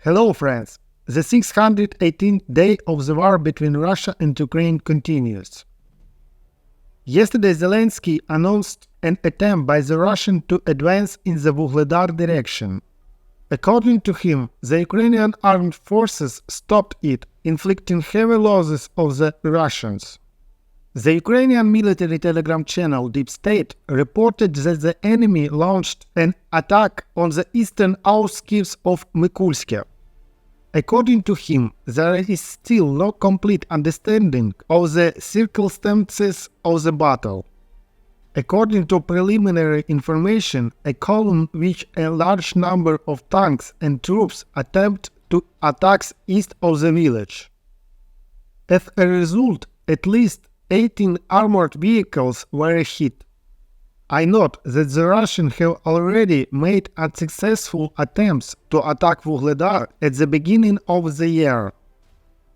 Hello friends! The 618th day of the war between Russia and Ukraine continues. Yesterday Zelensky announced an attempt by the Russians to advance in the Vuhledar direction. According to him, the Ukrainian armed forces stopped it, inflicting heavy losses on the Russians. The Ukrainian military telegram channel Deep State reported that the enemy launched an attack on the eastern outskirts of Mykolaiv. According to him, there is still no complete understanding of the circumstances of the battle. According to preliminary information, a column with a large number of tanks and troops attempted to attack east of the village. As a result, at least 18 armored vehicles were hit. I note that the Russians have already made unsuccessful attempts to attack Vuhledar at the beginning of the year.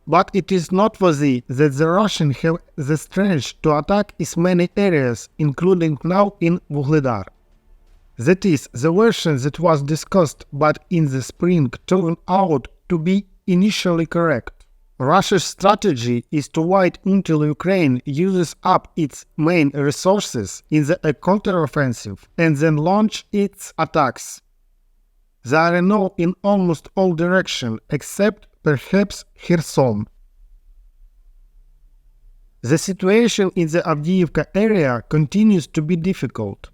But it is noteworthy that the Russians have the strength to attack as many areas, including now in Vuhledar. That is, the version that was discussed but in the spring turned out to be initially correct. Russia's strategy is to wait until Ukraine uses up its main resources in the counteroffensive and then launch its attacks. They are now in almost all directions except perhaps Kherson. The situation in the Avdiivka area continues to be difficult.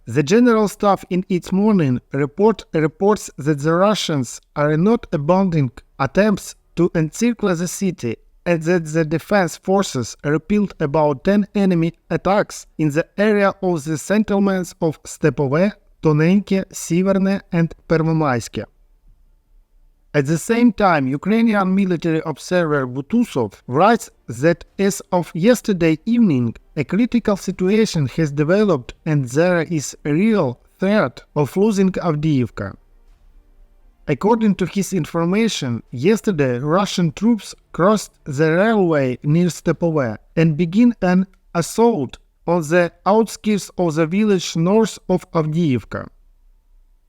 The General Staff in its morning report reports that the Russians are not abandoning attempts to encircle the city and that the defense forces repelled about 10 enemy attacks in the area of the settlements of Stepove, Tonenke, Severne and Pervomaiske. At the same time, Ukrainian military observer Butusov writes that as of yesterday evening, a critical situation has developed and there is a real threat of losing Avdiivka. According to his information, yesterday Russian troops crossed the railway near Stepove and began an assault on the outskirts of the village north of Avdiivka.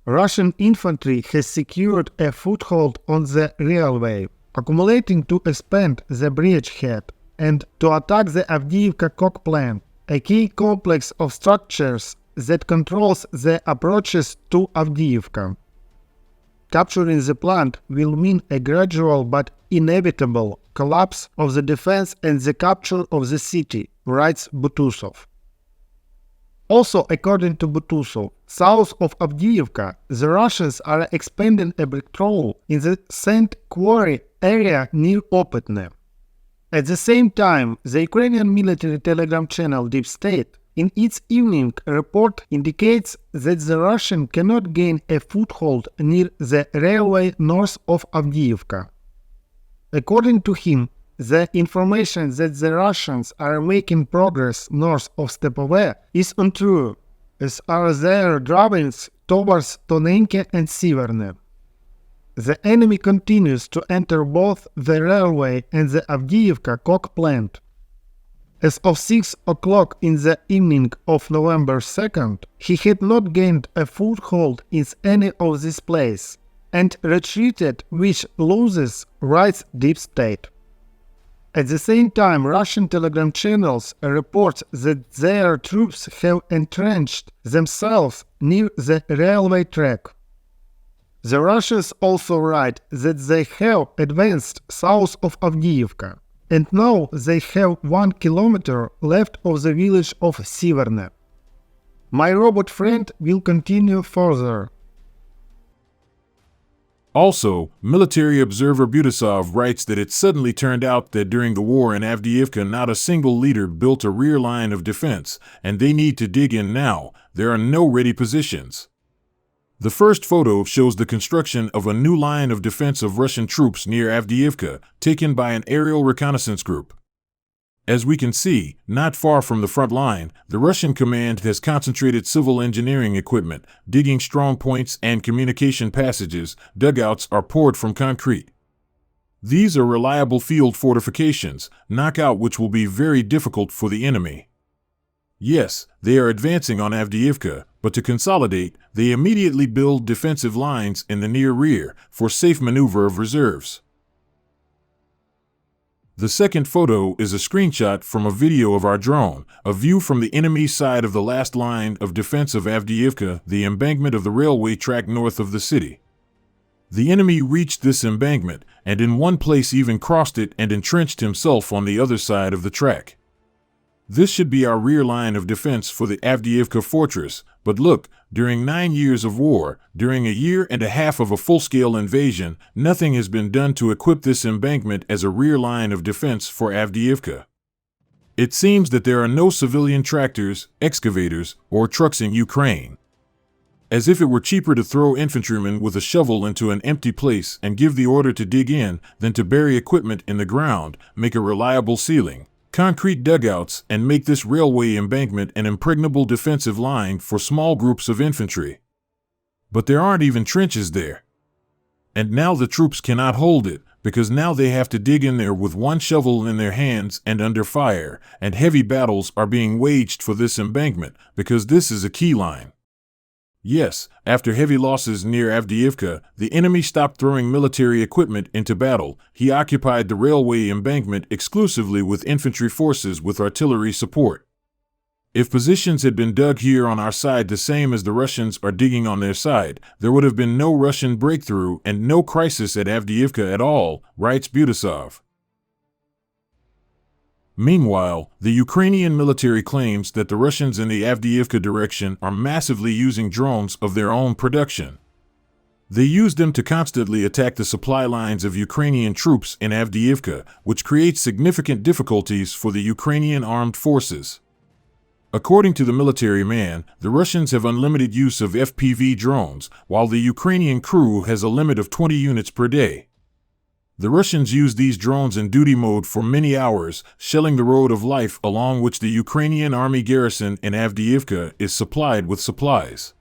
Russian infantry has secured a foothold on the railway, accumulating to expand the bridgehead and to attack the Avdiivka coke plant, a key complex of structures that controls the approaches to Avdiivka. Capturing the plant will mean a gradual but inevitable collapse of the defense and the capture of the city, writes Butusov. Also, according to Butusov, south of Avdiivka, the Russians are expanding a breakthrough in the sand quarry area near Opetne. At the same time, the Ukrainian military telegram channel Deep State in its evening report indicates that the Russians cannot gain a foothold near the railway north of Avdiivka. According to him, the information that the Russians are making progress north of Stepove is untrue, as are their drivings towards Tonenke and Severne. The enemy continues to enter both the railway and the Avdiivka coke plant. As of 6 o'clock in the evening of November 2nd, he had not gained a foothold in any of these places and retreated with losses, writes Deep State. At the same time, Russian telegram channels report that their troops have entrenched themselves near the railway track. The Russians also write that they have advanced south of Avdiivka, and now they have 1 kilometer left of the village of Severne. My robot friend will continue further. Also, military observer Butusov writes that it suddenly turned out that during the war in Avdiivka not a single leader built a rear line of defense, and they need to dig in now. There are no ready positions. The first photo shows the construction of a new line of defense of Russian troops near Avdiivka, taken by an aerial reconnaissance group. As we can see, not far from the front line, the Russian command has concentrated civil engineering equipment, digging strong points and communication passages. Dugouts are poured from concrete. These are reliable field fortifications, knockout which will be very difficult for the enemy. Yes, they are advancing on Avdiivka, But to consolidate, they immediately build defensive lines in the near rear for safe maneuver of reserves. The second photo is a screenshot from a video of our drone, a view from the enemy side of the last line of defense of Avdiivka, the embankment of the railway track north of the city. The enemy reached this embankment, and in one place even crossed it and entrenched himself on the other side of the track. This should be our rear line of defense for the Avdiivka fortress, but look, during 9 years of war, during a year and a half of a full-scale invasion, nothing has been done to equip this embankment as a rear line of defense for Avdiivka. It seems that there are no civilian tractors, excavators, or trucks in Ukraine. As if it were cheaper to throw infantrymen with a shovel into an empty place and give the order to dig in than to bury equipment in the ground, make a reliable ceiling, concrete dugouts, and make this railway embankment an impregnable defensive line for small groups of infantry. But there aren't even trenches there. And now the troops cannot hold it, because now they have to dig in there with one shovel in their hands and under fire, and heavy battles are being waged for this embankment, because this is a key line. Yes, after heavy losses near Avdiivka, the enemy stopped throwing military equipment into battle. He occupied the railway embankment exclusively with infantry forces with artillery support. If positions had been dug here on our side the same as the Russians are digging on their side, there would have been no Russian breakthrough and no crisis at Avdiivka at all, writes Butasov. Meanwhile, the Ukrainian military claims that the Russians in the Avdiivka direction are massively using drones of their own production. They use them to constantly attack the supply lines of Ukrainian troops in Avdiivka, which creates significant difficulties for the Ukrainian armed forces. According to the military man, the Russians have unlimited use of FPV drones, while the Ukrainian crew has a limit of 20 units per day. The Russians use these drones in duty mode for many hours, shelling the road of life along which the Ukrainian army garrison in Avdiivka is supplied with supplies.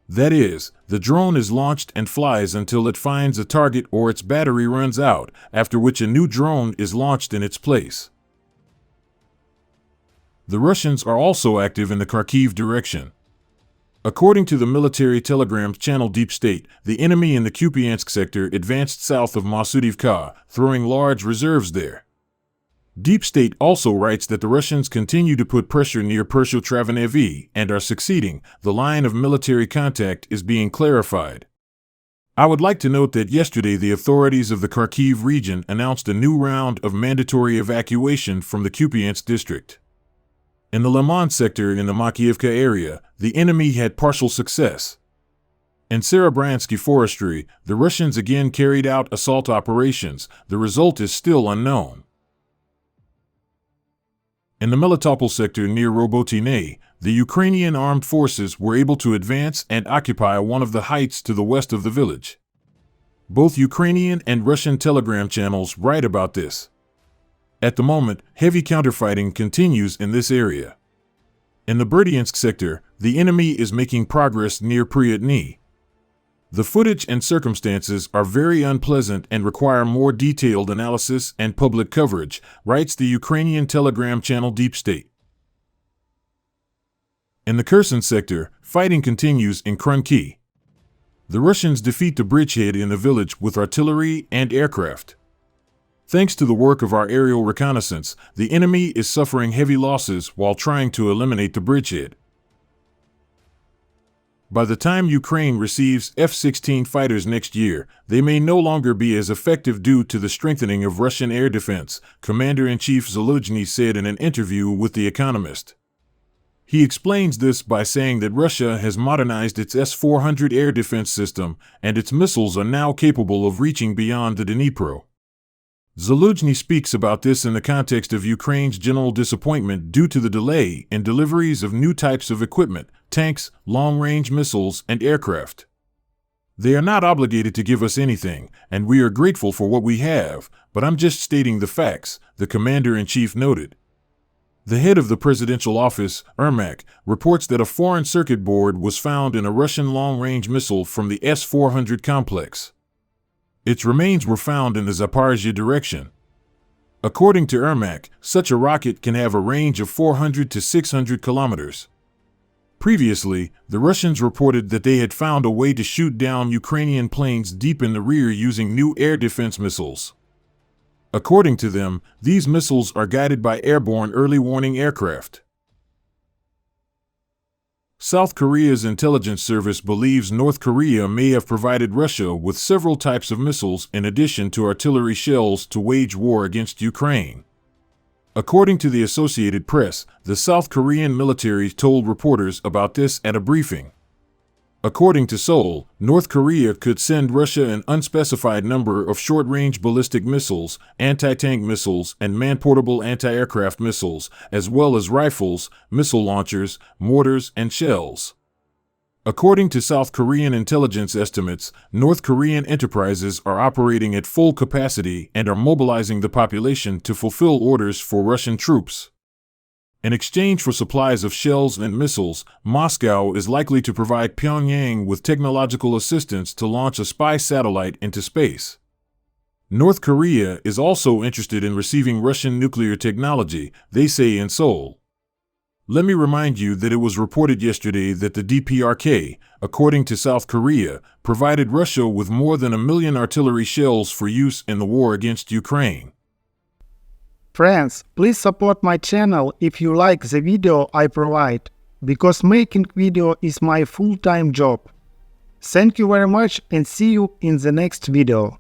That is, the drone is launched and flies until it finds a target or its battery runs out, after which a new drone is launched in its place. The Russians are also active in the Kharkiv direction. According to the military telegram channel Deep State, the enemy in the Kupiansk sector advanced south of Avdiivka, throwing large reserves there. Deep State also writes that the Russians continue to put pressure near Persho-Travanevi and are succeeding. The line of military contact is being clarified. I would like to note that yesterday the authorities of the Kharkiv region announced a new round of mandatory evacuation from the Kupiansk district. In the Liman sector in the Makiivka area, the enemy had partial success. In Serebransky forestry, the Russians again carried out assault operations. The result is still unknown. In the Melitopol sector near Robotine, the Ukrainian armed forces were able to advance and occupy one of the heights to the west of the village. Both Ukrainian and Russian telegram channels write about this. At the moment, heavy counterfighting continues in this area. In the Berdyansk sector, the enemy is making progress near Pryatny. The footage and circumstances are very unpleasant and require more detailed analysis and public coverage, writes the Ukrainian telegram channel Deep State. In the Kherson sector, fighting continues in Krunki. The Russians defeat the bridgehead in the village with artillery and aircraft. Thanks to the work of our aerial reconnaissance, the enemy is suffering heavy losses while trying to eliminate the bridgehead. By the time Ukraine receives F-16 fighters next year, they may no longer be as effective due to the strengthening of Russian air defense, Commander-in-Chief Zaluzhny said in an interview with The Economist. He explains this by saying that Russia has modernized its S-400 air defense system, and its missiles are now capable of reaching beyond the Dnipro. Zaluzhny speaks about this in the context of Ukraine's general disappointment due to the delay in deliveries of new types of equipment, tanks, long-range missiles, and aircraft. They are not obligated to give us anything, and we are grateful for what we have, but I'm just stating the facts, the commander-in-chief noted. The head of the presidential office, Ermak, reports that a foreign circuit board was found in a Russian long-range missile from the S-400 complex. Its remains were found in the Zaporizhzhia direction. According to Ermak, such a rocket can have a range of 400 to 600 kilometers. Previously, the Russians reported that they had found a way to shoot down Ukrainian planes deep in the rear using new air defense missiles. According to them, these missiles are guided by airborne early warning aircraft. South Korea's intelligence service believes North Korea may have provided Russia with several types of missiles in addition to artillery shells to wage war against Ukraine. According to the Associated Press, the South Korean military told reporters about this at a briefing. According to Seoul, North Korea could send Russia an unspecified number of short-range ballistic missiles, anti-tank missiles, and man-portable anti-aircraft missiles, as well as rifles, missile launchers, mortars, and shells. According to South Korean intelligence estimates, North Korean enterprises are operating at full capacity and are mobilizing the population to fulfill orders for Russian troops. In exchange for supplies of shells and missiles, Moscow is likely to provide Pyongyang with technological assistance to launch a spy satellite into space. North Korea is also interested in receiving Russian nuclear technology, they say in Seoul. Let me remind you that it was reported yesterday that the DPRK, according to South Korea, provided Russia with more than 1 million artillery shells for use in the war against Ukraine. Friends, please support my channel if you like the video I provide, because making video is my full-time job. Thank you very much and see you in the next video.